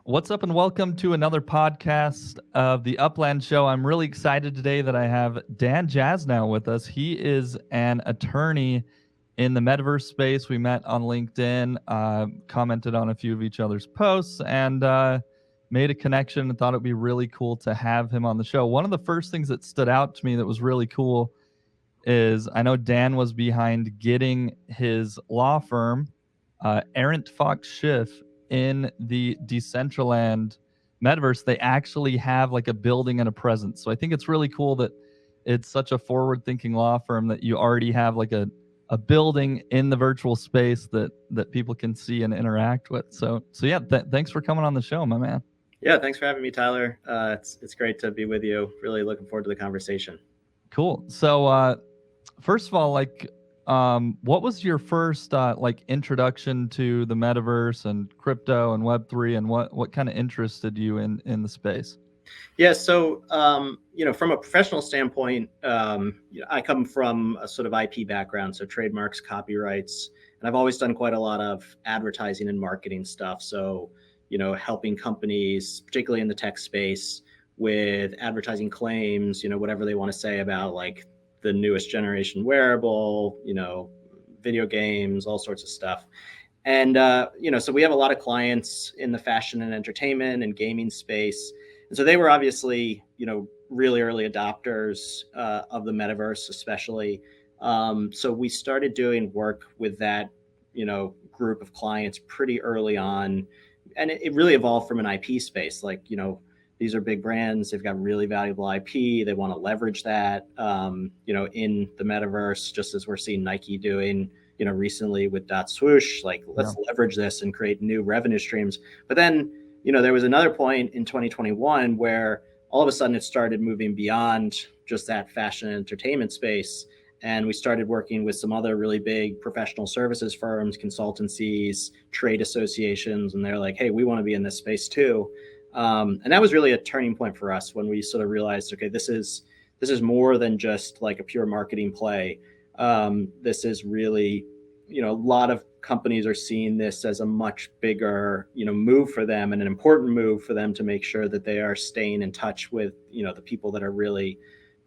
What's up, and welcome to another podcast of the Upland Show. I'm really excited today that I have Dan Jasnow with us. He is an attorney in the Metaverse space. We met on LinkedIn, commented on a few of each other's posts, and made a connection and thought it would be really cool to have him on the show. One of the first things that stood out to me that was really cool is I know Dan was behind getting his law firm, ArentFox Schiff, in the Decentraland metaverse. They actually have like a building and a presence. So I think it's really cool that it's such a forward-thinking law firm that you already have like a building in the virtual space that people can see and interact with. So yeah, thanks for coming on the show, my man. Yeah, thanks for having me, Tyler. It's great to be with you. Really looking forward to the conversation. Cool. So first of all, what was your first introduction to the metaverse and crypto and Web3, and what kind of interested you in the space? Yeah, so from a professional standpoint, I come from a sort of IP background, so trademarks, copyrights, and I've always done quite a lot of advertising and marketing stuff. So helping companies, particularly in the tech space, with advertising claims, whatever they want to say about like the newest generation wearable, video games, all sorts of stuff. And, so we have a lot of clients in the fashion and entertainment and gaming space. And so they were obviously, really early adopters of the metaverse, especially. So we started doing work with that, group of clients pretty early on. And it really evolved from an IP space. Like, these are big brands. They've got really valuable IP. They want to leverage that, in the metaverse, just as we're seeing Nike doing, recently with .swoosh. Like, let's leverage this and create new revenue streams. But then, there was another point in 2021 where all of a sudden it started moving beyond just that fashion and entertainment space. And we started working with some other really big professional services firms, consultancies, trade associations. And they're like, hey, we want to be in this space too. And that was really a turning point for us when we sort of realized, okay, this is more than just like a pure marketing play. This is really, a lot of companies are seeing this as a much bigger, move for them, and an important move for them to make sure that they are staying in touch with, the people that are really,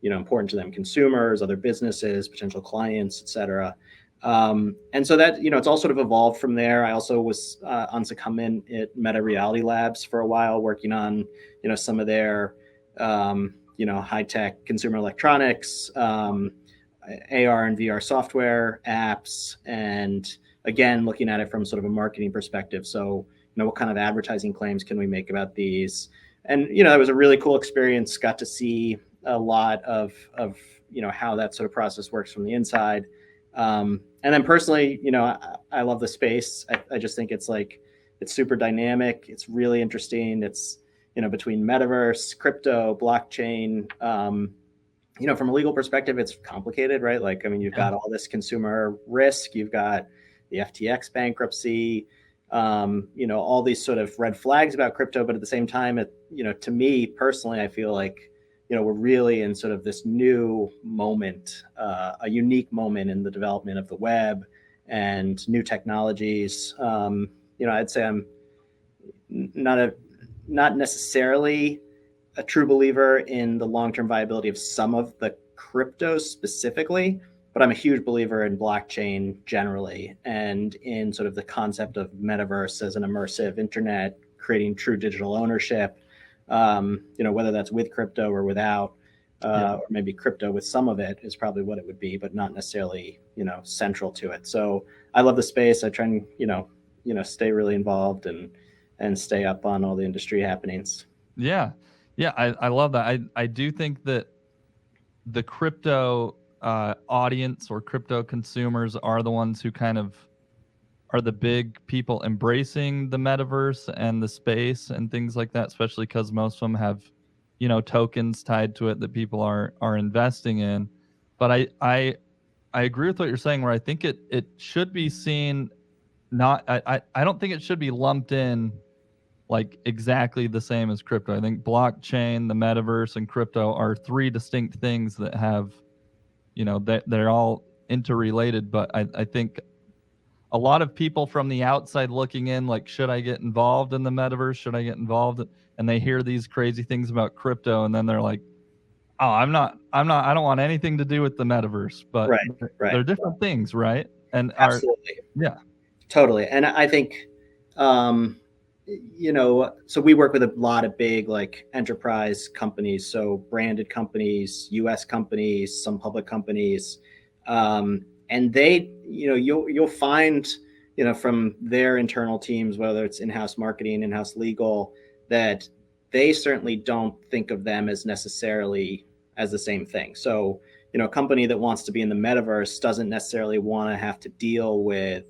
important to them, consumers, other businesses, potential clients, et cetera. And so that, it's all sort of evolved from there. I also was on secondment at Meta Reality Labs for a while, working on, some of their, high-tech consumer electronics, AR and VR software apps, and again, looking at it from sort of a marketing perspective. So, what kind of advertising claims can we make about these? And, it was a really cool experience. Got to see a lot of how that sort of process works from the inside. And then personally, I love the space. I just think it's super dynamic. It's really interesting. It's, between metaverse, crypto, blockchain, from a legal perspective, it's complicated, right? Like, I mean, you've got all this consumer risk, you've got the FTX bankruptcy, all these sort of red flags about crypto. But at the same time, to me personally, I feel like, we're really in sort of this new moment, a unique moment in the development of the web and new technologies. I'd say I'm not necessarily a true believer in the long-term viability of some of the cryptos specifically, but I'm a huge believer in blockchain generally, and in sort of the concept of metaverse as an immersive internet, creating true digital ownership, whether that's with crypto or without, or maybe crypto with some of it is probably what it would be, but not necessarily, central to it. So I love the space. I try and, stay really involved and stay up on all the industry happenings. Yeah. Yeah, I love that. I do think that the crypto audience or crypto consumers are the ones who kind of are the big people embracing the metaverse and the space and things like that, especially because most of them have, tokens tied to it that people are investing in. But I agree with what you're saying, where I think it should be seen I don't think it should be lumped in like exactly the same as crypto. I think blockchain, the metaverse, and crypto are three distinct things that have, they're all interrelated. But I think a lot of people from the outside looking in, like, should I get involved in the metaverse? Should I get involved? And they hear these crazy things about crypto, and then they're like, oh, I don't want anything to do with the metaverse. But Right. they're different things, right? And Absolutely. yeah. Totally. And I think, so we work with a lot of big like enterprise companies, so branded companies, US companies, some public companies. And they, you'll find, from their internal teams, whether it's in-house marketing, in-house legal, that they certainly don't think of them as necessarily as the same thing. So, a company that wants to be in the metaverse doesn't necessarily want to have to deal with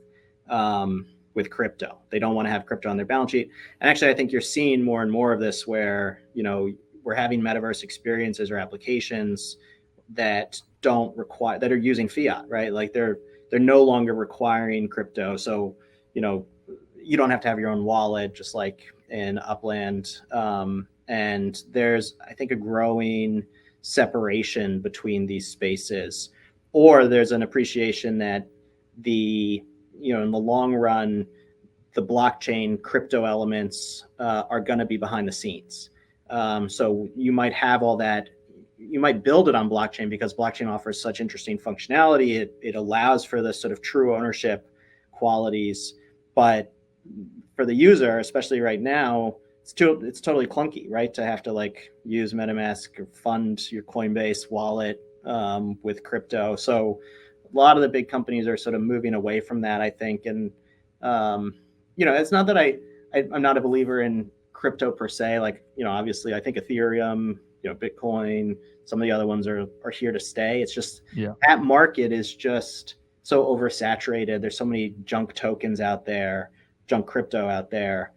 crypto. They don't want to have crypto on their balance sheet. And actually, I think you're seeing more and more of this where, we're having metaverse experiences or applications that that are using fiat, right? Like they're no longer requiring crypto. So, you don't have to have your own wallet, just like in Upland. And there's, I think, a growing separation between these spaces, or there's an appreciation that in the long run, the blockchain crypto elements are going to be behind the scenes. So you might have all that. You might build it on blockchain because blockchain offers such interesting functionality. It allows for this sort of true ownership qualities, but for the user, especially right now, it's totally clunky, right? To have to like use MetaMask or fund your Coinbase wallet with crypto. So a lot of the big companies are sort of moving away from that, I think. And it's not that I'm not a believer in crypto per se. Like, obviously, I think Ethereum, Bitcoin, some of the other ones are here to stay. It's just that market is just so oversaturated. There's so many junk tokens out there, junk crypto out there.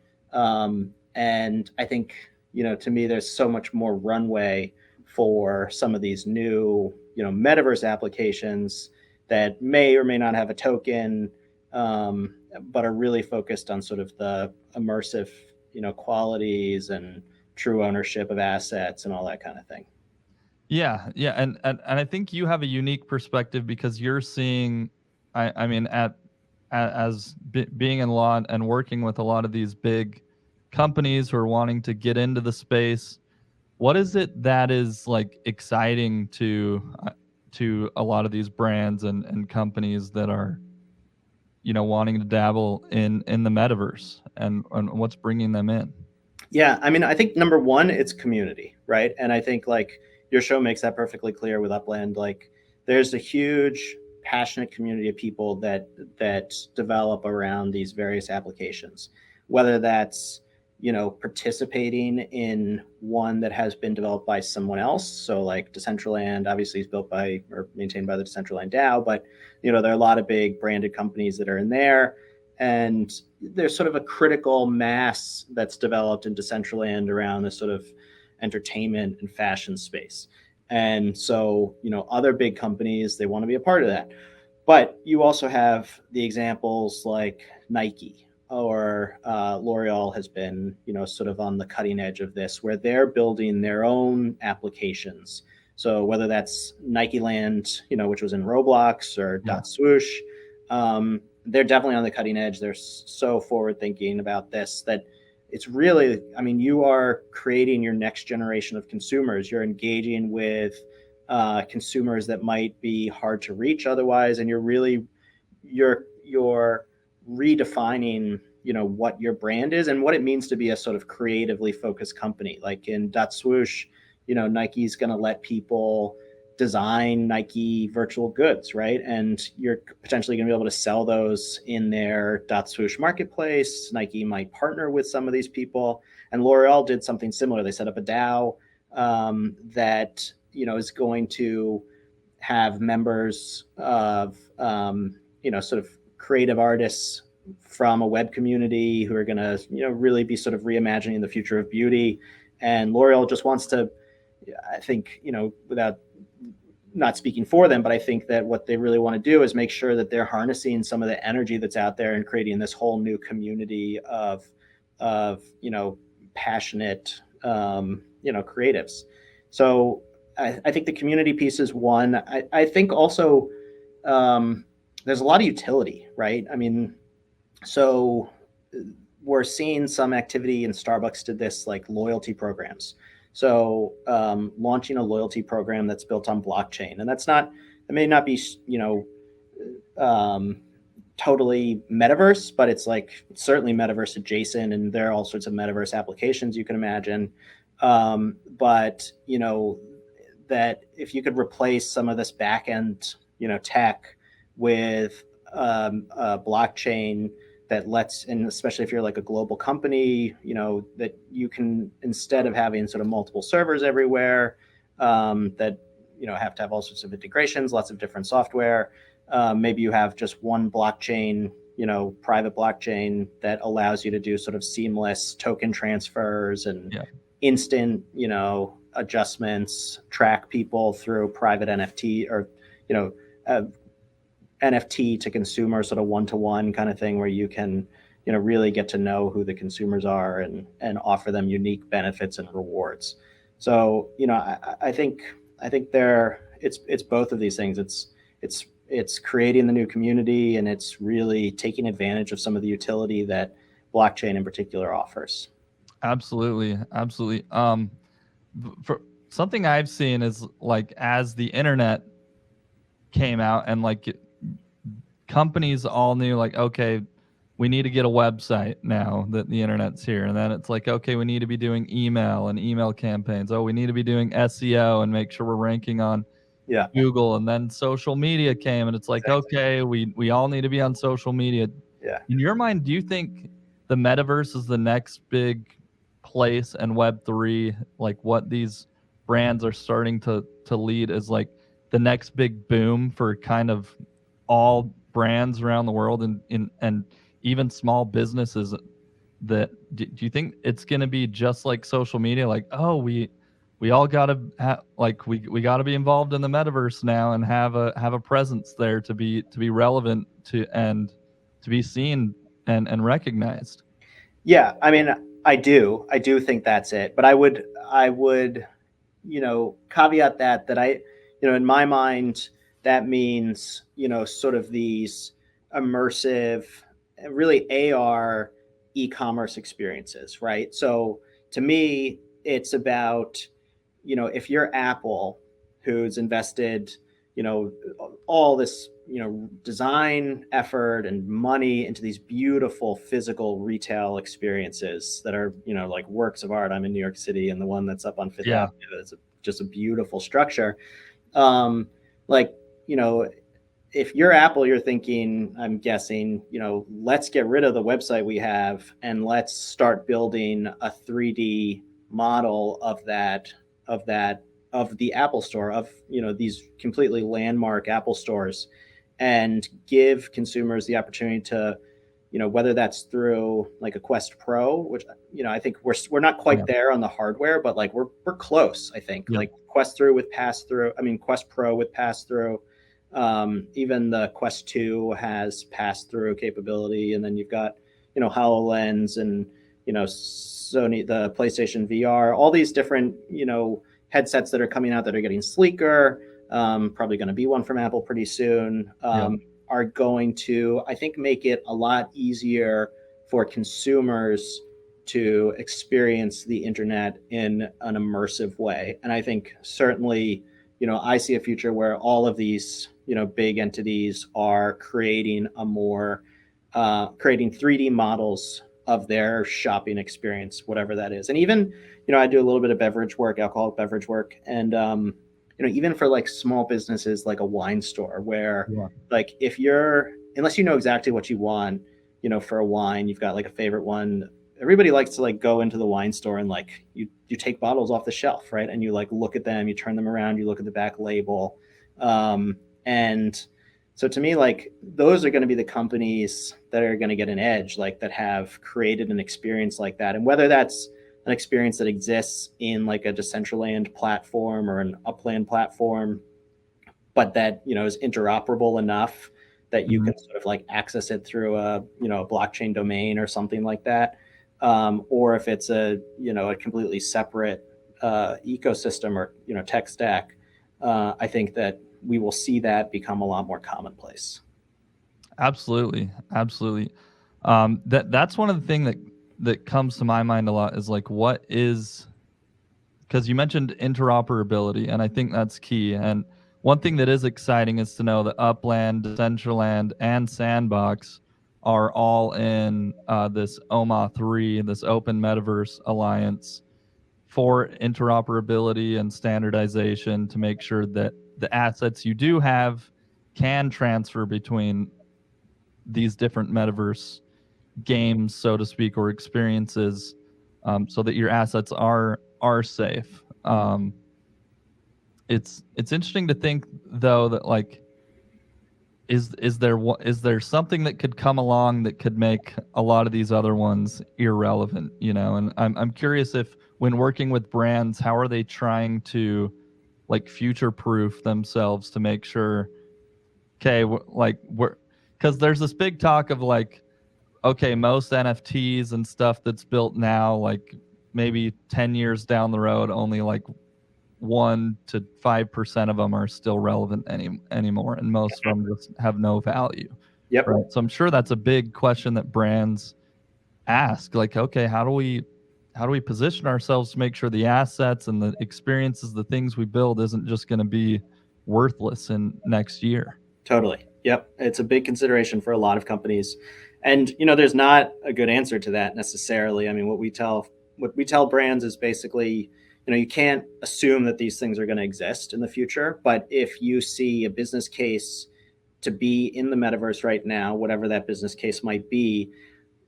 And I think, to me, there's so much more runway for some of these new, metaverse applications that may or may not have a token, but are really focused on sort of the immersive, qualities and true ownership of assets and all that kind of thing. Yeah, and I think you have a unique perspective because you're seeing, I mean, being in law and working with a lot of these big companies who are wanting to get into the space. What is it that is like exciting to a lot of these brands and companies that are, wanting to dabble in the metaverse, and what's bringing them in? Yeah, I mean, I think number one, it's community, right? And I think like your show makes that perfectly clear with Upland. Like, there's a huge, passionate community of people that develop around these various applications, whether that's participating in one that has been developed by someone else. So like Decentraland obviously is built by or maintained by the Decentraland DAO, but there are a lot of big branded companies that are in there. And there's sort of a critical mass that's developed in Decentraland around this sort of entertainment and fashion space. And so, other big companies, they want to be a part of that. But you also have the examples like Nike or L'Oreal has been, sort of on the cutting edge of this, where they're building their own applications. So whether that's Nike Land, which was in Roblox, or Dot Swoosh, they're definitely on the cutting edge. They're so forward thinking about this that it's really, I mean, you are creating your next generation of consumers. You're engaging with consumers that might be hard to reach otherwise, and you're redefining, what your brand is and what it means to be a sort of creatively focused company. Like in Dot Swoosh, Nike's going to let people design Nike virtual goods, right? And you're potentially going to be able to sell those in their Dot Swoosh marketplace. Nike might partner with some of these people, and L'Oreal did something similar. They set up a DAO that is going to have members of sort of creative artists from a web community who are going to really be sort of reimagining the future of beauty. And L'Oreal just wants to, I think, without not speaking for them, but I think that what they really want to do is make sure that they're harnessing some of the energy that's out there and creating this whole new community of passionate creatives. So I think the community piece is one. I think also there's a lot of utility, right? I mean, so we're seeing some activity, and Starbucks did this, like loyalty programs. So launching a loyalty program that's built on blockchain, and that may not be, um, totally metaverse, but it's like certainly metaverse adjacent, and there are all sorts of metaverse applications you can imagine. But that if you could replace some of this back end, tech with a blockchain that lets, and especially if you're like a global company, that you can, instead of having sort of multiple servers everywhere, that have to have all sorts of integrations, lots of different software. Maybe you have just one blockchain, private blockchain that allows you to do sort of seamless token transfers and instant, adjustments, track people through private NFT, or, NFT to consumer, sort of one-to-one kind of thing, where you can, really get to know who the consumers are and offer them unique benefits and rewards. So, I think it's both of these things. It's creating the new community, and it's really taking advantage of some of the utility that blockchain in particular offers. Absolutely. For something I've seen is, like, as the internet came out and like companies all knew, like, okay, we need to get a website now that the internet's here. And then it's like, okay, we need to be doing email and email campaigns. Oh, we need to be doing SEO and make sure we're ranking on Google. And then social media came, and it's like, okay, we all need to be on social media. In your mind, do you think the metaverse is the next big place, and Web3, like what these brands are starting to lead, is like the next big boom for kind of all brands around the world, and even small businesses? That do you think it's going to be just like social media, like, oh, we all got to like we got to be involved in the metaverse now and have a presence there to be relevant to, and to be seen and recognized? Yeah, I mean, I do think that's it, but I would caveat that in my mind, that means, sort of these immersive, really AR e-commerce experiences, right? So to me, it's about, if you're Apple, who's invested, all this, design effort and money into these beautiful physical retail experiences that are, like works of art. I'm in New York City, and the one that's up on Fifth Avenue is just a beautiful structure. Like, if you're Apple, you're thinking, I'm guessing, let's get rid of the website we have, and let's start building a 3D model of the Apple Store, of these completely landmark Apple stores, and give consumers the opportunity to, whether that's through like a Quest Pro, which, I think we're not quite there on the hardware, but like we're close, I think. Like Quest Pro with pass through. Even the Quest 2 has pass through capability, and then you've got, HoloLens, and Sony, the PlayStation VR, all these different, headsets that are coming out that are getting sleeker. Probably going to be one from Apple pretty soon. Are going to, I think, make it a lot easier for consumers to experience the internet in an immersive way. And I think certainly, I see a future where all of these, big entities are creating creating 3D models of their shopping experience, whatever that is. And even, I do a little bit of alcoholic beverage work. And, even for like small businesses, like a wine store, where like unless you know exactly what you want, for a wine, you've got like a favorite one. Everybody likes to like go into the wine store and like you take bottles off the shelf, right? And you like look at them, you turn them around, you look at the back label. And so to me, like those are going to be the companies that are going to get an edge, like that have created an experience like that. And whether that's an experience that exists in like a Decentraland platform or an Upland platform, but that, is interoperable enough that you can sort of like access it through a blockchain domain or something like that. Or if it's a completely separate ecosystem or, tech stack, I think that we will see that become a lot more commonplace. Absolutely. Absolutely. That's one of the things that comes to my mind a lot is like, what is, because you mentioned interoperability, and I think that's key. And one thing that is exciting is to know that Upland, Decentraland, and Sandbox are all in this OMA 3, this Open Metaverse Alliance, for interoperability and standardization to make sure that the assets you do have can transfer between these different metaverse games, so to speak, or experiences, so that your assets are safe. It's interesting to think though that like is there something that could come along that could make a lot of these other ones irrelevant, you know? And I'm curious if when working with brands, how are they trying to like future proof themselves to make sure, okay, like we're, because there's this big talk of like, okay, most NFTs and stuff that's built now, like maybe 10 years down the road, only like 1 to 5% of them are still relevant anymore, and most of them just have no value. Yep. Right. So I'm sure that's a big question that brands ask. Like, okay, how do we position ourselves to make sure the assets and the experiences, the things we build, isn't just going to be worthless in next year? Totally. Yep. It's a big consideration for a lot of companies. And, you know, there's not a good answer to that necessarily. I mean, what we tell brands is basically, you know, you can't assume that these things are going to exist in the future. But if you see a business case to be in the metaverse right now, whatever that business case might be,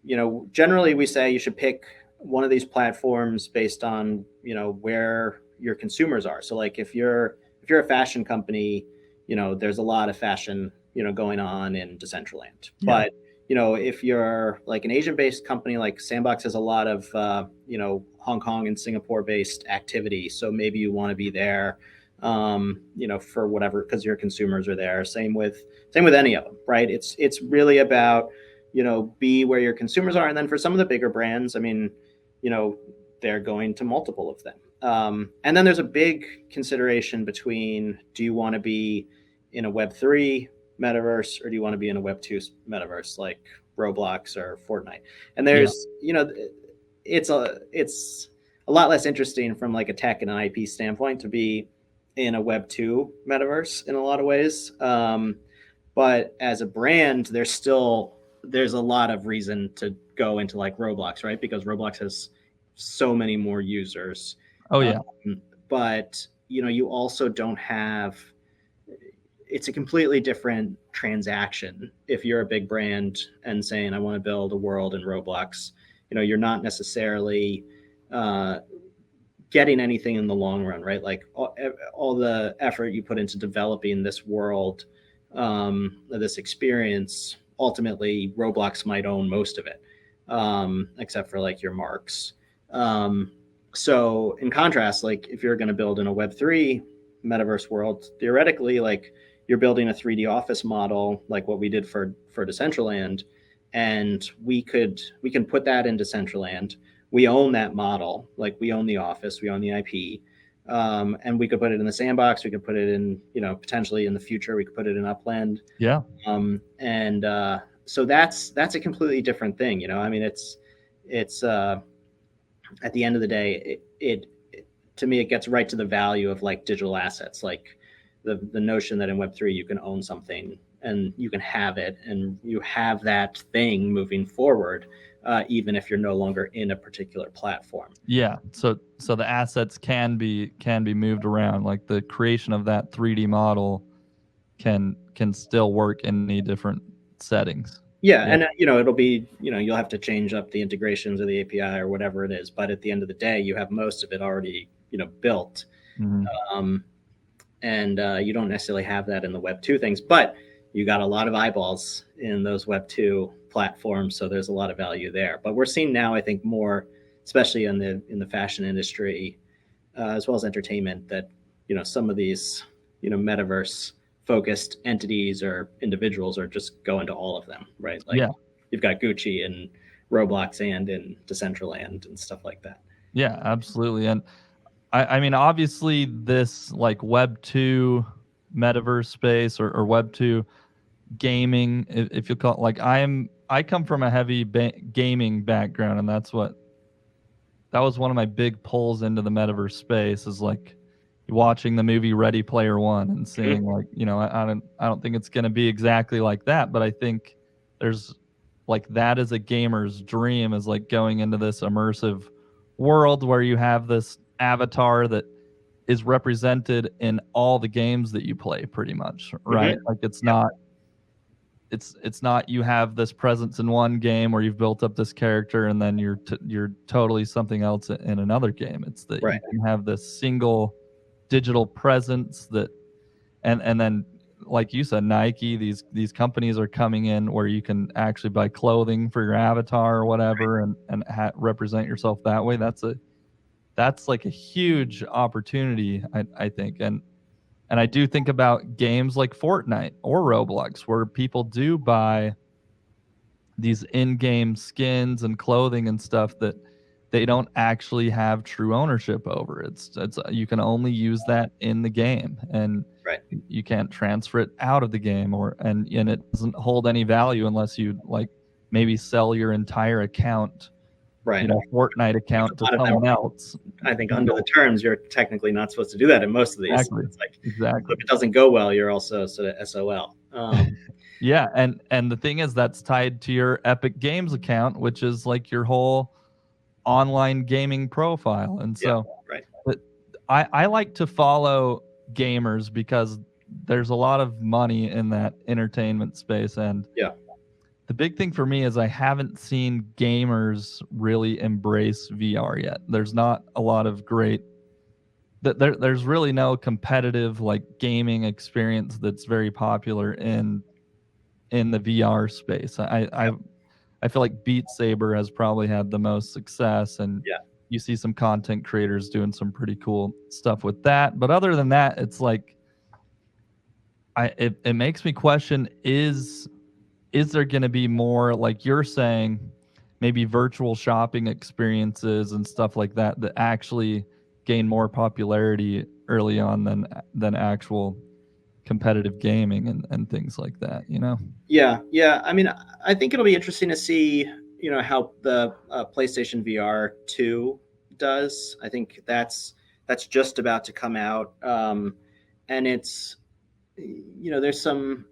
you know, generally we say you should pick one of these platforms based on, you know, where your consumers are. So like if you're a fashion company, you know, there's a lot of fashion, you know, going on in Decentraland. Yeah. But, you know, if you're like an Asian-based company, like Sandbox has a lot of, you know, Hong Kong and Singapore-based activity. So maybe you want to be there, you know, for whatever, because your consumers are there. Same with any of them, right? It's really about, you know, be where your consumers are. And then for some of the bigger brands, I mean, you know, they're going to multiple of them. And then there's a big consideration between, do you want to be in a Web3 metaverse or do you want to be in a Web2 metaverse like Roblox or Fortnite? And there's, you know, it's a lot less interesting from like a tech and an IP standpoint to be in a Web2 metaverse in a lot of ways. But as a brand, there's a lot of reason to go into like Roblox, right? Because Roblox has so many more users. Oh yeah. But you know, you also don't have, it's a completely different transaction. If you're a big brand and saying, I want to build a world in Roblox, you know, you're not necessarily getting anything in the long run, right? Like all the effort you put into developing this world, this experience, ultimately Roblox might own most of it, except for like your marks. So in contrast, like if you're going to build in a Web3 metaverse world, theoretically, like you're building a 3D office model, like what we did for Decentraland, and we can put that in Decentraland. We own that model, like we own the office, we own the IP, and we could put it in the Sandbox. We could put it in, you know, potentially in the future, we could put it in Upland. Yeah. So that's a completely different thing, you know. I mean, it's at the end of the day, it to me, it gets right to the value of like digital assets, like the notion that in Web3 you can own something and you can have it and you have that thing moving forward, even if you're no longer in a particular platform. Yeah. So the assets can be moved around. Like the creation of that 3D model can still work in any different settings. Yeah, and you know, it'll be, you know, you'll have to change up the integrations or the API or whatever it is, but at the end of the day, you have most of it already, you know, built. Mm-hmm. And you don't necessarily have that in the Web2 things, but you got a lot of eyeballs in those Web2 platforms, so there's a lot of value there. But we're seeing now, I think, more, especially in the fashion industry, as well as entertainment, that, you know, some of these, you know, metaverse focused entities or individuals are just going to all of them, right? Like you've got Gucci and Roblox and in Decentraland and stuff like that. Yeah, absolutely. And I mean, obviously this like Web2 metaverse space or Web2, gaming, if you call it, like I come from a heavy gaming background, and that was one of my big pulls into the metaverse space, is like watching the movie Ready Player One and seeing like, I don't think it's going to be exactly like that, but I think there's like, that is a gamer's dream, is like going into this immersive world where you have this avatar that is represented in all the games that you play pretty much, right? Like it's not you have this presence in one game where you've built up this character and then you're totally something else in another game. It's that you can have this single digital presence that, and then like you said, Nike, these companies are coming in where you can actually buy clothing for your avatar or whatever, and represent yourself that way. That's like a huge opportunity, I think. And I do think about games like Fortnite or Roblox, where people do buy these in-game skins and clothing and stuff that they don't actually have true ownership over. It's you can only use that in the game, and you can't transfer it out of the game, and it doesn't hold any value unless you like maybe sell your entire account, Fortnite account, to someone else. I think under the terms, you're technically not supposed to do that in most of these. Exactly. It's like, if it doesn't go well, you're also sort of SOL. Yeah, and the thing is, that's tied to your Epic Games account, which is like your whole online gaming profile. And so but I like to follow gamers because there's a lot of money in that entertainment space. And the big thing for me is I haven't seen gamers really embrace VR yet. There's not a lot of great there's really no competitive like gaming experience that's very popular in the VR space. I feel like Beat Saber has probably had the most success, and you see some content creators doing some pretty cool stuff with that. But other than that, it's like it makes me question, is there going to be more, like you're saying, maybe virtual shopping experiences and stuff like that that actually gain more popularity early on than actual competitive gaming and things like that, Yeah. I mean, I think it'll be interesting to see, how the PlayStation VR 2 does. I think that's just about to come out, and it's, there's some,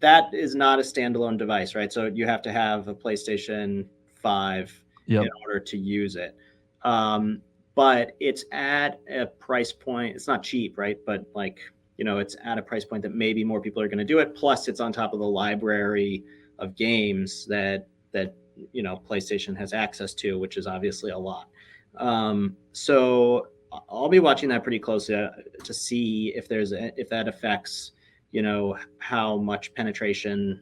that is not a standalone device, right? So you have to have a PlayStation 5 in order to use it. But it's at a price point. It's not cheap, right? But like, it's at a price point that maybe more people are going to do it. Plus, it's on top of the library of games that PlayStation has access to, which is obviously a lot. So I'll be watching that pretty closely to see if that affects, how much penetration,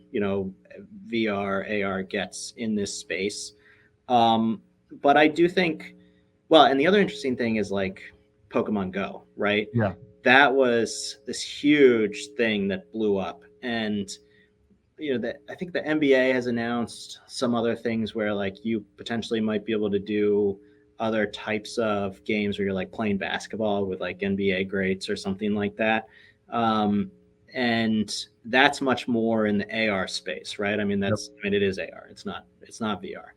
VR, AR gets in this space. But I do think, and the other interesting thing is like Pokemon Go, right? Yeah. That was this huge thing that blew up. And, I think the NBA has announced some other things where like you potentially might be able to do other types of games where you're like playing basketball with like NBA greats or something like that. And that's much more in the AR space, right? I mean, it is AR. It's not VR.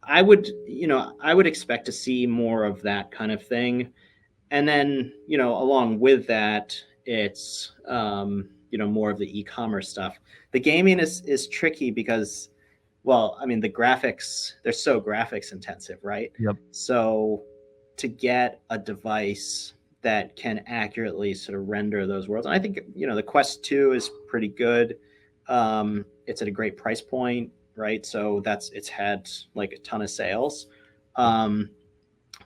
I would expect to see more of that kind of thing. And then, along with that, it's, more of the e-commerce stuff. The gaming is tricky because, the graphics, they're so graphics intensive, right? Yep. So to get a device that can accurately sort of render those worlds, and I think, the Quest 2 is pretty good. It's at a great price point, right? So it's had like a ton of sales.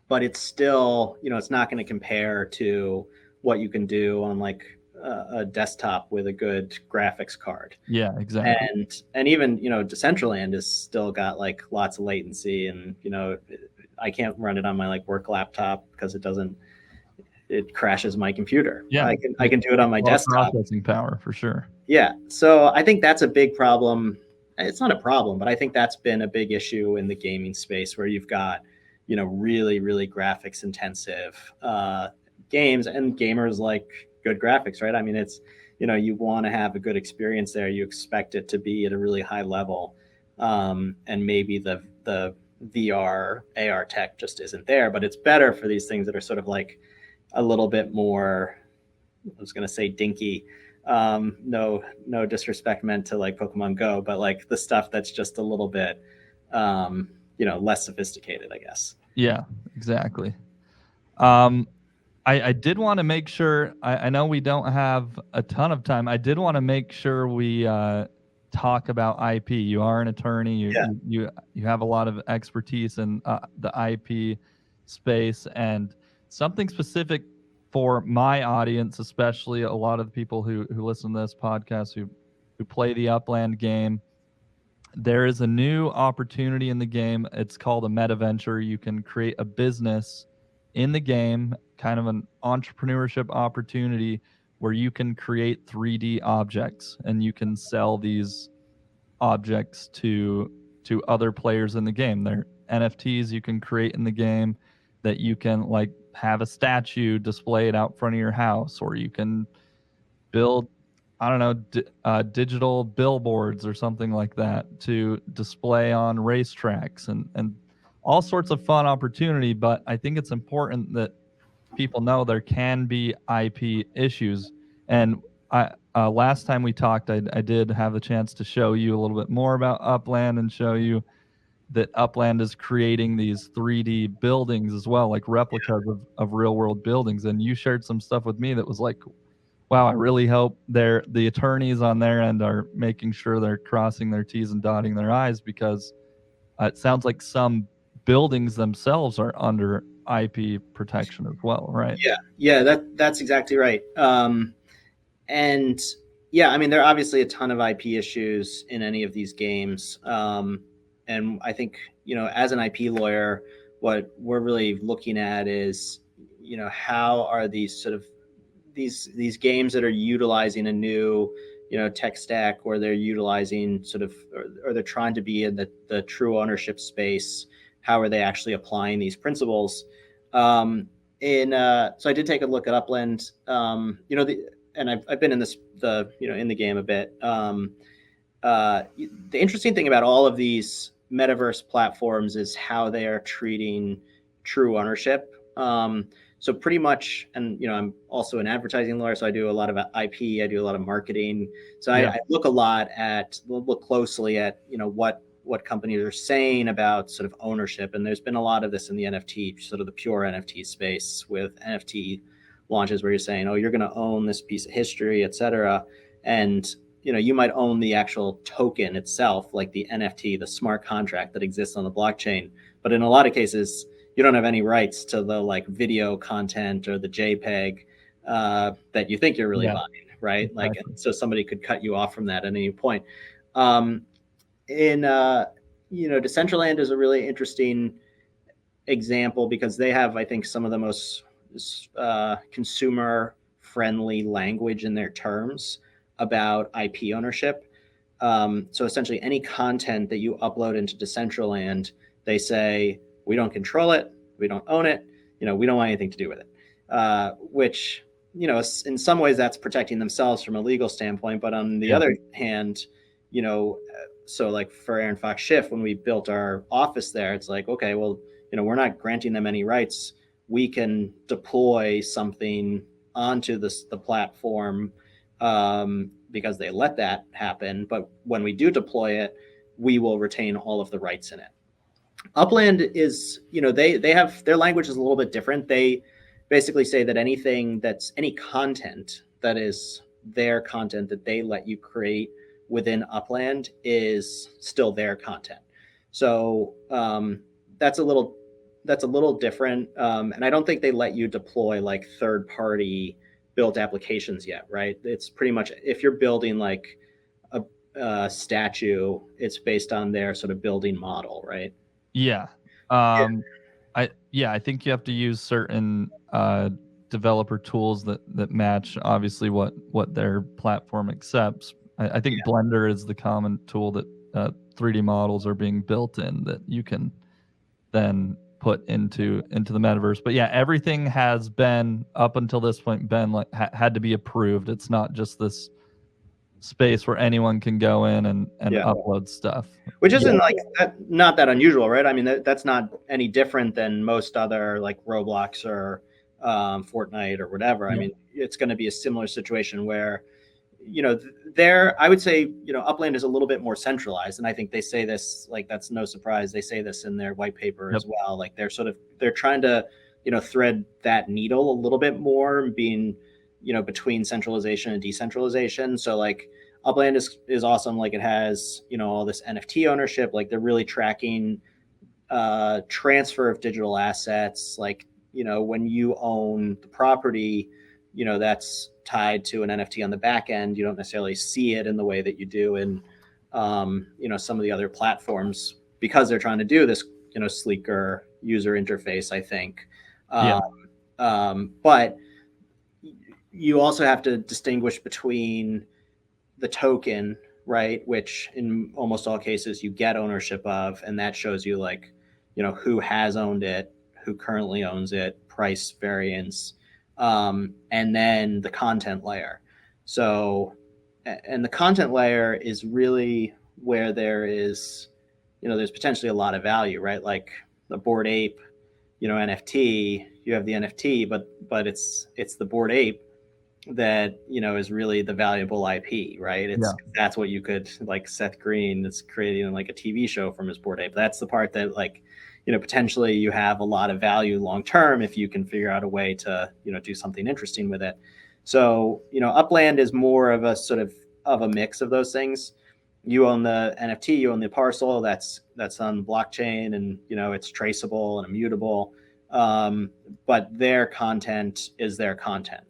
But it's still, it's not going to compare to what you can do on like a desktop with a good graphics card. Yeah, exactly. And even, Decentraland has still got like lots of latency, and, I can't run it on my like work laptop because it crashes my computer. Yeah. I can do it on my desktop. Processing power for sure. Yeah. So I think that's a big problem. It's not a problem, but I think that's been a big issue in the gaming space where you've got, really, really graphics intensive games, and gamers like good graphics, right? I mean, it's, you want to have a good experience there. You expect it to be at a really high level, and maybe the VR AR tech just isn't there. But it's better for these things that are sort of like a little bit more, I was going to say dinky. No disrespect meant to like Pokemon Go, but like the stuff that's just a little bit, less sophisticated, I guess. Yeah, exactly. I did want to make sure, I know we don't have a ton of time. I did want to make sure we talk about IP. You are an attorney. You have a lot of expertise in the IP space, and something specific for my audience, especially a lot of the people who listen to this podcast who play the Upland game. There is a new opportunity in the game. It's called a meta venture. You can create a business in the game, kind of an entrepreneurship opportunity where you can create 3D objects and you can sell these objects to other players in the game. They're NFTs you can create in the game that you can like have a statue displayed out front of your house, or you can build, I don't know, digital billboards or something like that to display on racetracks and all sorts of fun opportunity. But I think it's important that people know there can be IP issues. And last time we talked, I did have a chance to show you a little bit more about Upland and show you that Upland is creating these 3D buildings as well, like replicas of real world buildings. And you shared some stuff with me that was like, wow, I really hope the attorneys on their end are making sure they're crossing their T's and dotting their I's, because it sounds like some buildings themselves are under IP protection as well, right? Yeah, that's exactly right. And yeah, I mean, there are obviously a ton of IP issues in any of these games. And I think, as an IP lawyer, what we're really looking at is, how are these sort of these games that are utilizing a new, tech stack, or they're utilizing sort of, or they're trying to be in the true ownership space, how are they actually applying these principles? So I did take a look at Upland, and I've been in in the game a bit. The interesting thing about all of these metaverse platforms is how they are treating true ownership. So pretty much, and I'm also an advertising lawyer, so I do a lot of IP, I do a lot of marketing. So I look look closely at what companies are saying about sort of ownership, and there's been a lot of this in the NFT, sort of the pure NFT space, with NFT launches where you're saying, oh, you're going to own this piece of history, et cetera, and you might own the actual token itself, like the NFT, the smart contract that exists on the blockchain, but in a lot of cases you don't have any rights to the like video content or the JPEG that you think you're really buying, right? Exactly. Like, so somebody could cut you off from that at any point. Decentraland is a really interesting example because they have, I think, some of the most consumer friendly language in their terms about IP ownership. So essentially any content that you upload into Decentraland, they say, we don't control it, we don't own it, we don't want anything to do with it, which, in some ways that's protecting themselves from a legal standpoint. But on the other hand, so like for ArentFox Schiff, when we built our office there, it's like, okay, well, we're not granting them any rights. We can deploy something onto the platform because they let that happen. But when we do deploy it, we will retain all of the rights in it. Upland is, they have, their language is a little bit different. They basically say that any content that is their content that they let you create within Upland is still their content. So that's a little different. And I don't think they let you deploy like third-party built applications yet, right? It's pretty much, if you're building like a statue, it's based on their sort of building model, right? Yeah. I think you have to use certain developer tools that match obviously what their platform accepts. I think Blender is the common tool that 3D models are being built in, that you can then put into the metaverse. But yeah, everything has been up until this point been like had to be approved. It's not just this space where anyone can go in and upload stuff. Which isn't like not that unusual, right? I mean, that's not any different than most other like Roblox or Fortnite or whatever. I mean, it's going to be a similar situation where, you know, I would say, you know, Upland is a little bit more centralized. And I think they say this, like, that's no surprise. They say this in their white paper as well. Like they're trying to, you know, thread that needle a little bit more, being, you know, between centralization and decentralization. So like Upland is awesome. Like it has, you know, all this NFT ownership, like they're really tracking transfer of digital assets. Like, you know, when you own the property, you know, that's tied to an NFT on the back end. You don't necessarily see it in the way that you do in, you know, some of the other platforms, because they're trying to do this, you know, sleeker user interface, I think. But you also have to distinguish between the token, right, which in almost all cases you get ownership of, and that shows you, like, you know, who has owned it, who currently owns it, price variance, and then the content layer. So, and the content layer is really where there is, you know, there's potentially a lot of value, right? Like the Bored Ape, you know, NFT, you have the NFT, but it's the Bored Ape that, you know, is really the valuable IP, right? That's what you could, like Seth Green is creating like a TV show from his Bored Ape. That's the part that, like, you know, potentially you have a lot of value long term if you can figure out a way to, you know, do something interesting with it. So, you know, Upland is more of a sort of a mix of those things. You own the NFT, you own the parcel that's on blockchain, and, you know, it's traceable and immutable. But their content is their content.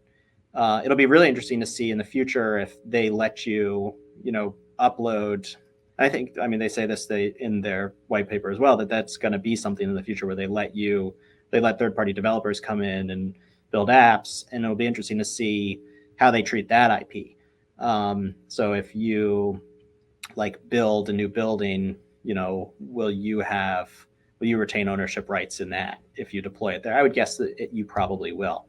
It'll be really interesting to see in the future if they let you, you know, upload. I mean, they say this in their white paper as well, that's going to be something in the future where they let third-party developers come in and build apps, and it'll be interesting to see how they treat that IP. So if you like build a new building, you know, will you retain ownership rights in that if you deploy it there? I would guess that you probably will.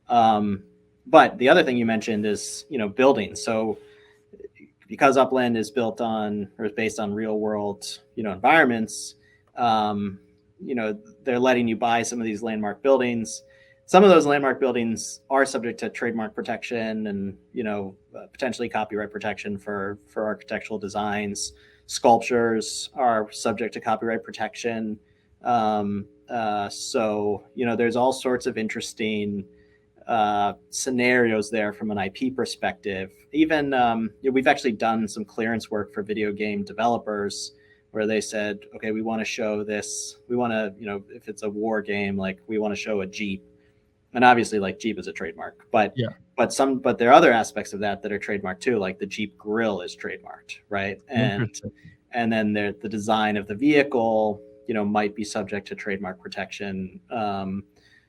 But the other thing you mentioned is, you know, building. So because Upland is based on real world, you know, environments, you know, they're letting you buy some of these landmark buildings. Some of those landmark buildings are subject to trademark protection and, you know, potentially copyright protection for architectural designs. Sculptures are subject to copyright protection. So, you know, there's all sorts of interesting scenarios there from an IP perspective. Even we've actually done some clearance work for video game developers where they said, okay, we want to show this. We want to, you know, if it's a war game, like we want to show a Jeep, and obviously like Jeep is a trademark, but there are other aspects of that are trademarked too, like the Jeep grill is trademarked, right? And then the design of the vehicle, you know, might be subject to trademark protection.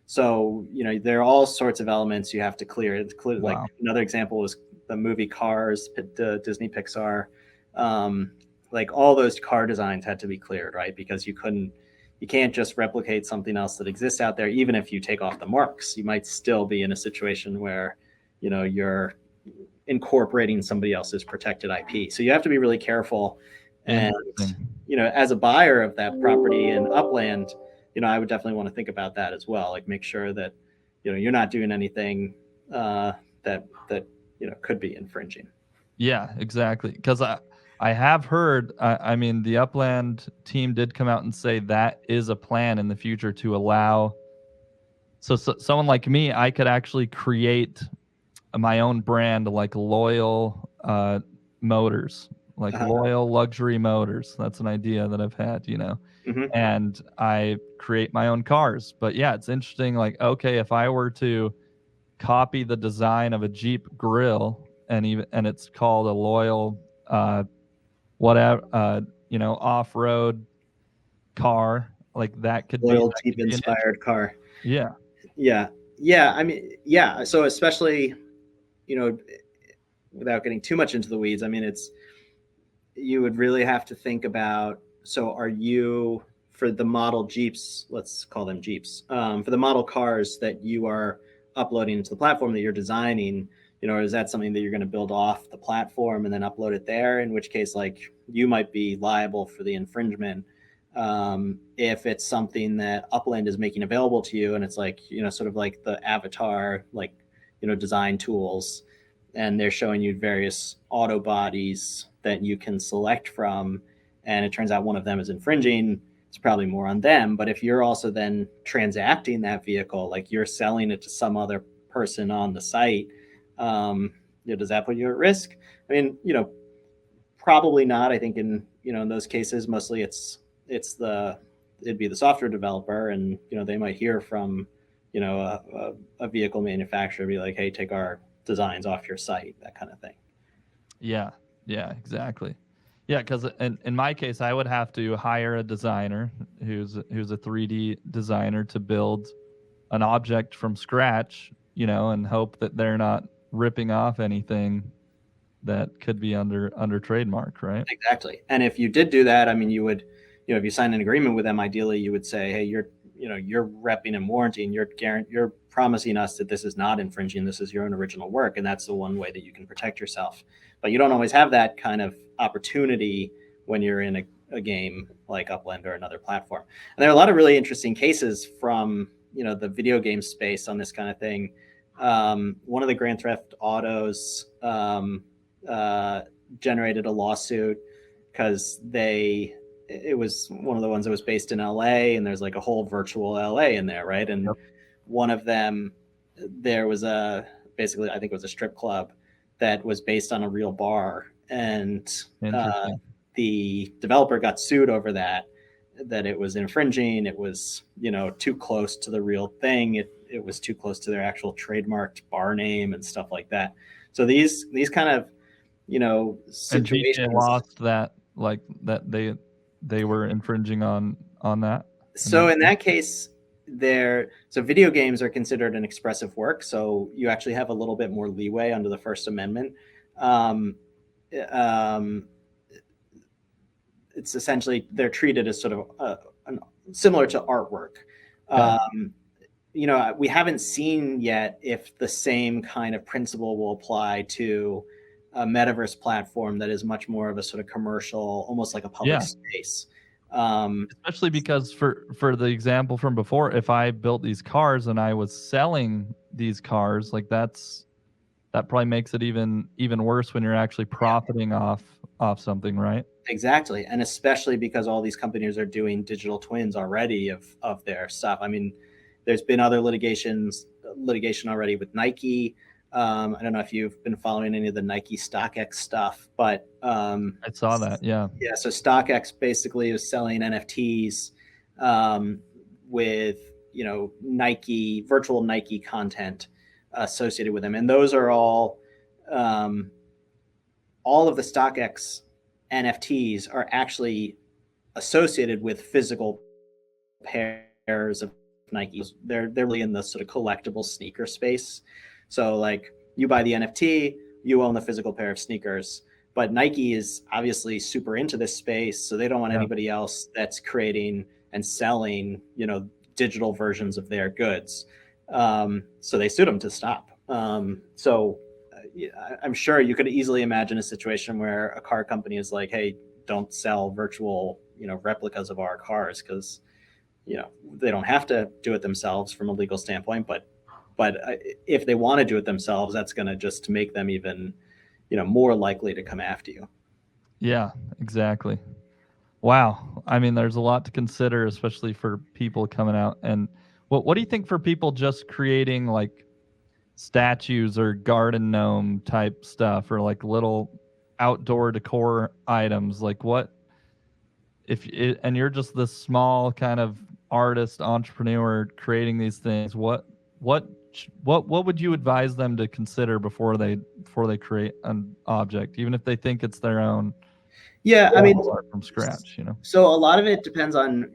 So, you know, there are all sorts of elements you have to clear. Like another example was the movie Cars, Disney Pixar. Like all those car designs had to be cleared, right? Because you can't just replicate something else that exists out there. Even if you take off the marks, you might still be in a situation where, you know, you're incorporating somebody else's protected IP. So you have to be really careful. And, you know, as a buyer of that property in Upland, you know, I would definitely want to think about that as well. Like make sure that, you know, you're not doing anything that, you know, could be infringing. Yeah, exactly. Because I have heard, I mean, the Upland team did come out and say that is a plan in the future to allow. So someone like me, I could actually create my own brand, like LOYLDOYL Motors, like LOYL Luxury Motors. That's an idea that I've had, you know. And I create my own cars. But yeah, it's interesting. Like, okay, if I were to copy the design of a Jeep grill and it's called a LOYL, whatever, you know, off-road car, like that could LOYL Jeep inspired car. Yeah. I mean, yeah. So especially, you know, without getting too much into the weeds, I mean, you would really have to think about, so are you for the model Jeeps, let's call them Jeeps, for the model cars that you are uploading into the platform that you're designing, is that something that you're going to build off the platform and then upload it there? In which case, like, you might be liable for the infringement. If it's something that Upland is making available to you, and it's like, sort of like the avatar, like, design tools, and they're showing you various auto bodies that you can select from, and it turns out one of them is infringing, it's probably more on them. But if you're also then transacting that vehicle, like you're selling it to some other person on the site, does that put you at risk? I mean, probably not. I think in those cases, mostly it'd be the software developer, and they might hear from a vehicle manufacturer, be like, hey, take our designs off your site, that kind of thing. Yeah, exactly. Yeah, because in my case, I would have to hire a designer who's a 3D designer to build an object from scratch, and hope that they're not ripping off anything that could be under trademark, right? Exactly. And if you did do that, I mean, you would, if you signed an agreement with them, ideally you would say, hey, you're repping and warranting, you're promising us that this is not infringing, this is your own original work, and that's the one way that you can protect yourself. But you don't always have that kind of opportunity when you're in a game like Upland or another platform. And there are a lot of really interesting cases from the video game space on this kind of thing. One of the Grand Theft Autos generated a lawsuit because it was one of the ones that was based in LA, and there's like a whole virtual LA in there, right? And yep. One of them, there was basically, I think it was a strip club that was based on a real bar, and the developer got sued over that it was infringing. It was, too close to the real thing. It was too close to their actual trademarked bar name and stuff like that. So these kind of, situations. And lost that, like that they were infringing on that. So in that case, video games are considered an expressive work, so you actually have a little bit more leeway under the First Amendment. It's essentially, they're treated as sort of similar to artwork. We haven't seen yet if the same kind of principle will apply to a metaverse platform that is much more of a sort of commercial, almost like a public space. Especially because for the example from before, if I built these cars and I was selling these cars, like that probably makes it even worse when you're actually profiting off something, right? Exactly. And especially because all these companies are doing digital twins already of their stuff. I mean, there's been other litigation already with Nike. I don't know if you've been following any of the Nike StockX stuff, but I saw that. Yeah. So StockX basically is selling NFTs with Nike, virtual Nike content associated with them, and those are all of the StockX NFTs are actually associated with physical pairs of Nikes. They're really in the sort of collectible sneaker space. So like, you buy the NFT, you own the physical pair of sneakers. But Nike is obviously super into this space, so they don't want anybody else that's creating and selling, digital versions of their goods. So they sued them to stop. So I'm sure you could easily imagine a situation where a car company is like, hey, don't sell virtual, replicas of our cars, because, they don't have to do it themselves from a legal standpoint, but if they want to do it themselves, that's going to just make them even, more likely to come after you. Yeah, exactly. Wow. I mean, there's a lot to consider, especially for people coming out. And what do you think for people just creating like statues or garden gnome type stuff, or like little outdoor decor items? Like and you're just this small kind of artist entrepreneur creating these things, what would you advise them to consider before they create an object, even if they think it's their own? I mean, from scratch, So a lot of it depends on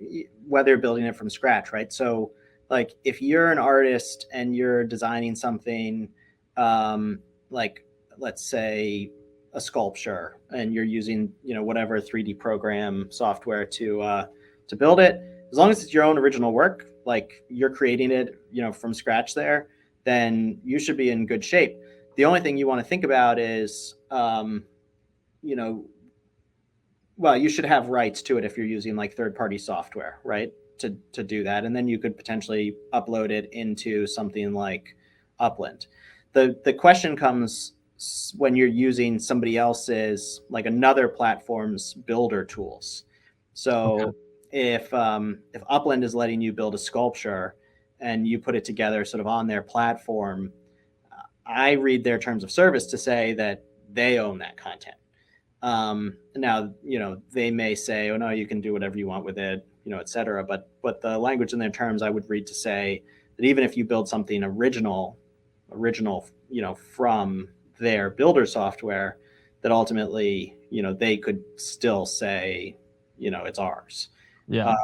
whether you're building it from scratch, right? So like, if you're an artist and you're designing something, like, let's say a sculpture, and you're using, whatever 3D program software to build it, as long as it's your own original work, like you're creating it, from scratch there, then you should be in good shape. The only thing you want to think about is, well, you should have rights to it if you're using like third-party software, right? To do that, and then you could potentially upload it into something like Upland. The question comes when you're using somebody else's, like another platform's builder tools. So if Upland is letting you build a sculpture and you put it together sort of on their platform, I read their terms of service to say that they own that content. Now, they may say, oh no, you can do whatever you want with it, et cetera. But the language in their terms I would read to say that even if you build something original, from their builder software, that ultimately, they could still say, it's ours. Yeah.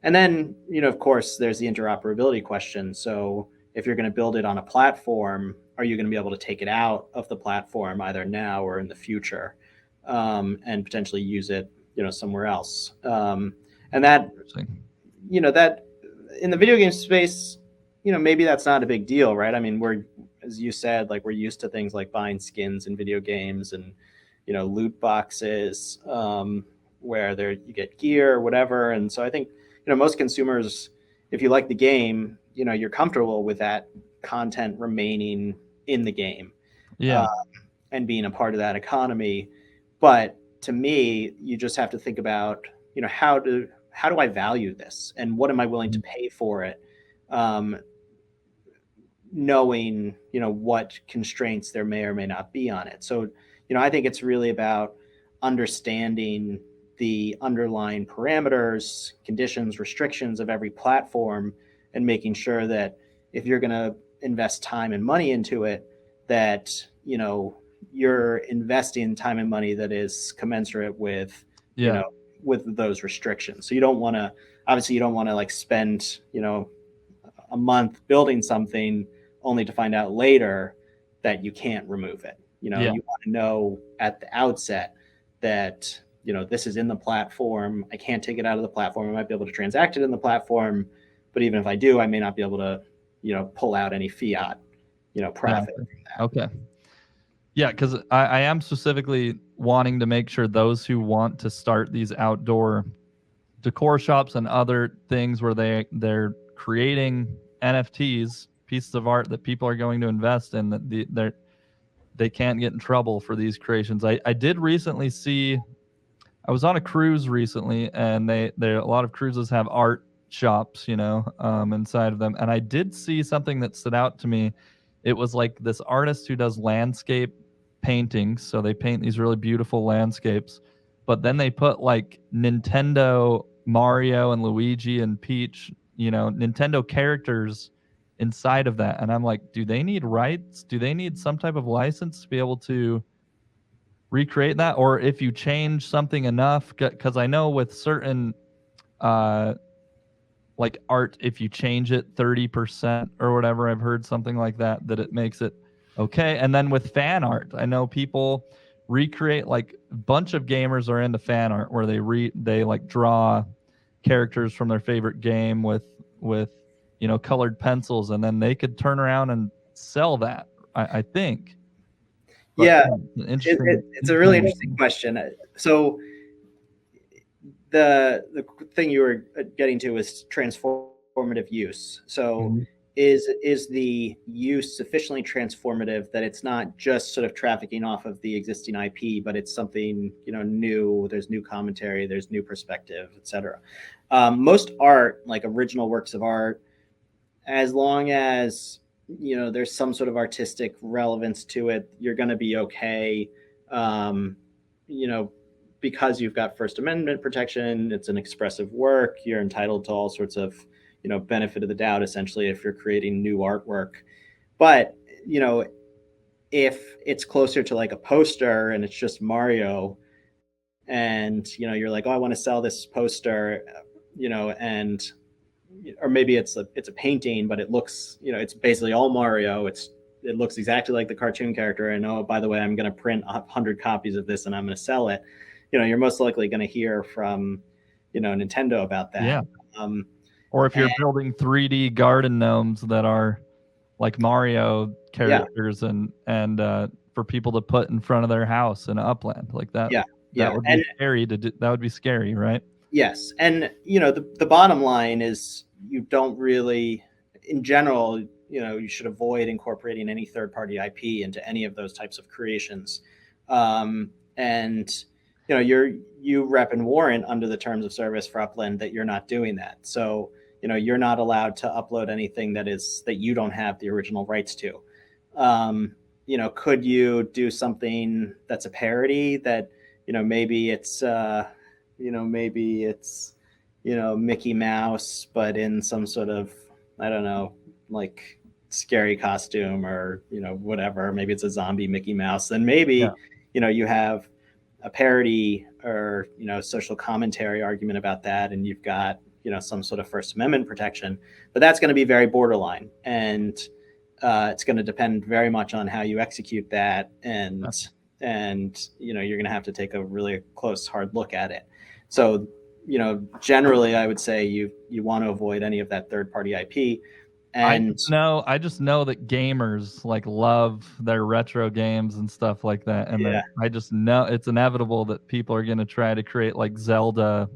And then, of course, there's the interoperability question. So if you're going to build it on a platform, are you going to be able to take it out of the platform either now or in the future, and potentially use it, somewhere else? And that, that in the video game space, maybe that's not a big deal, right? I mean, as you said, like we're used to things like buying skins in video games and, loot boxes, where you get gear or whatever. And so I think, most consumers, if you like the game, you're comfortable with that content remaining in the game, and being a part of that economy. But to me, you just have to think about, how do I value this, and what am I willing to pay for it, knowing, what constraints there may or may not be on it. So, I think it's really about understanding the underlying parameters, conditions, restrictions of every platform, and making sure that if you're going to invest time and money into it, that, you're investing time and money that is commensurate with, with those restrictions. So you don't want to like spend, a month building something only to find out later that you can't remove it. You want to know at the outset that, this is in the platform. I can't take it out of the platform. I might be able to transact it in the platform, but even if I do, I may not be able to, pull out any fiat, profit from that. Okay. Yeah, because I am specifically wanting to make sure those who want to start these outdoor decor shops and other things where they're creating NFTs, pieces of art that people are going to invest in, that they can't get in trouble for these creations. I did recently see, I was on a cruise recently, and a lot of cruises have art shops, inside of them. And I did see something that stood out to me. It was like this artist who does landscape paintings. So they paint these really beautiful landscapes, but then they put like Nintendo, Mario, and Luigi and Peach, Nintendo characters inside of that. And I'm like, do they need rights? Do they need some type of license to be able to recreate that? Or if you change something enough, because I know with certain like art, if you change it 30% or whatever, I've heard something like that it makes it okay. And then with fan art, I know people recreate, like a bunch of gamers are into fan art where they like draw characters from their favorite game with colored pencils, and then they could turn around and sell that, I think. But yeah, it's a really interesting question. So the thing you were getting to is transformative use. So is the use sufficiently transformative that it's not just sort of trafficking off of the existing IP, but it's something, new, there's new commentary, there's new perspective, etc. Most art, like original works of art, as long as, there's some sort of artistic relevance to it, you're going to be okay. Because you've got First Amendment protection, it's an expressive work, you're entitled to all sorts of, benefit of the doubt, essentially, if you're creating new artwork. But, if it's closer to like a poster and it's just Mario, and, you're like, oh, I want to sell this poster, and, or maybe it's a painting, but it looks, it's basically all Mario. It looks exactly like the cartoon character. And, oh, by the way, I'm going to print 100 copies of this and I'm going to sell it. You're most likely going to hear from, Nintendo about that. Yeah. Or if you're and building 3D garden gnomes that are like Mario characters and for people to put in front of their house in Upland like that. yeah, That yeah, would be scary to do. That would be scary, right? yes, and the bottom line is you don't really, in general, you should avoid incorporating any third-party IP into any of those types of creations, and you rep and warrant under the terms of service for Upland that you're not doing that. So you're not allowed to upload anything that you don't have the original rights to. Could you do something that's a parody that maybe it's Mickey Mouse, but in some sort of, I don't know, like scary costume or, whatever. Maybe it's a zombie Mickey Mouse. Then maybe, you have a parody or, social commentary argument about that. And you've got, some sort of First Amendment protection, but that's going to be very borderline. And it's going to depend very much on how you execute that. And you're going to have to take a really close, hard look at it. So, generally, I would say you want to avoid any of that third-party IP. And I just know that gamers like love their retro games and stuff like that. And I just know it's inevitable that people are going to try to create like Zelda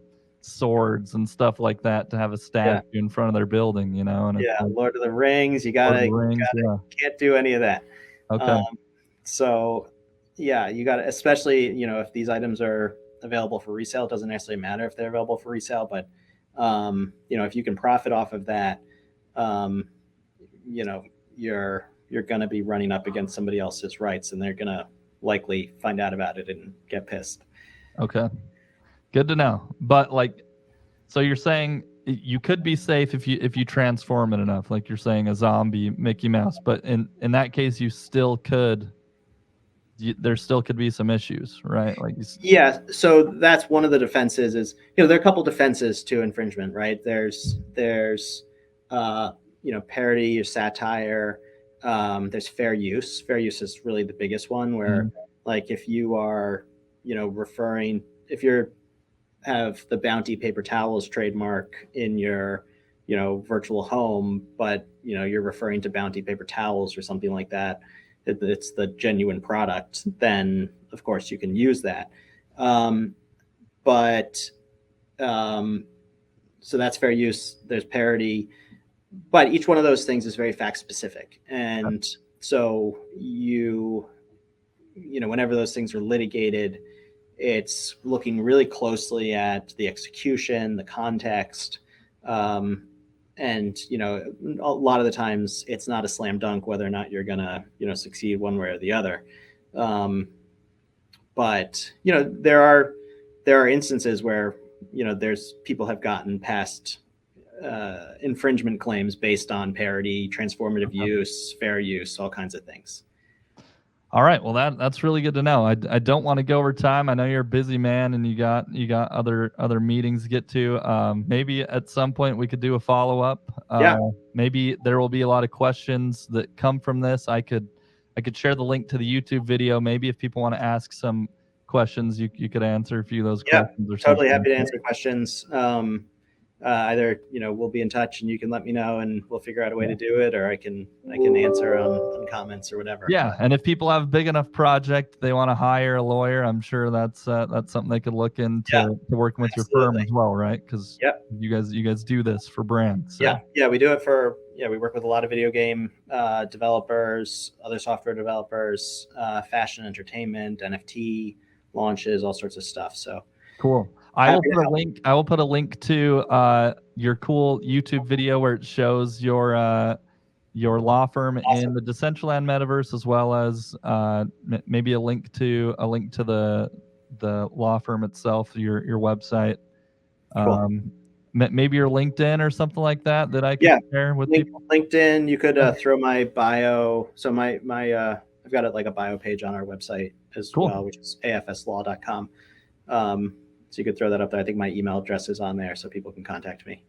swords and stuff like that to have a statue in front of their building, And like, Lord of the Rings, you can't do any of that. Okay. So you got to, especially, if these items are available for resale, it doesn't necessarily matter if they're available for resale, but if you can profit off of that, you're going to be running up against somebody else's rights, and they're going to likely find out about it and get pissed. Okay. Good to know. But so you're saying you could be safe if you transform it enough, like you're saying a zombie Mickey Mouse, but in that case you still could there still could be some issues, right? So that's one of the defenses is, there are a couple defenses to infringement, right? There's parody or satire. There's fair use. Fair use is really the biggest one where if you are, if you're have the Bounty paper towels trademark in your, virtual home, but, you're referring to Bounty paper towels or something like that, it's the genuine product, then of course you can use that. So that's fair use. There's parody, but each one of those things is very fact specific. And so whenever those things are litigated, it's looking really closely at the execution, the context, and a lot of the times it's not a slam dunk whether or not you're gonna succeed one way or the other. But there are instances where there's people have gotten past infringement claims based on parody, transformative use, fair use, all kinds of things. All right. Well, that's really good to know. I don't want to go over time. I know you're a busy man and you got other meetings to get to. Maybe at some point we could do a follow up. Maybe there will be a lot of questions that come from this. I could share the link to the YouTube video. Maybe if people want to ask some questions, you could answer a few of those questions. Or totally something. Happy to answer questions. Either we'll be in touch and you can let me know and we'll figure out a way to do it, or I can answer on comments or whatever. And if people have a big enough project they want to hire a lawyer, I'm sure that's something they could look into to working with your firm as well, right? Because you guys do this for brands. So. We do it for we work with a lot of video game developers, other software developers, fashion, entertainment, NFT launches, all sorts of stuff. So cool. I will put a link to your cool YouTube video where it shows your law firm in the Decentraland metaverse, as well as maybe a link to the law firm itself, your website. Cool. Maybe your LinkedIn or something like that I can share with people. LinkedIn, you could throw my bio. So my I've got a bio page on our website as well, which is afslaw.com. So you could throw that up there. I think my email address is on there so people can contact me.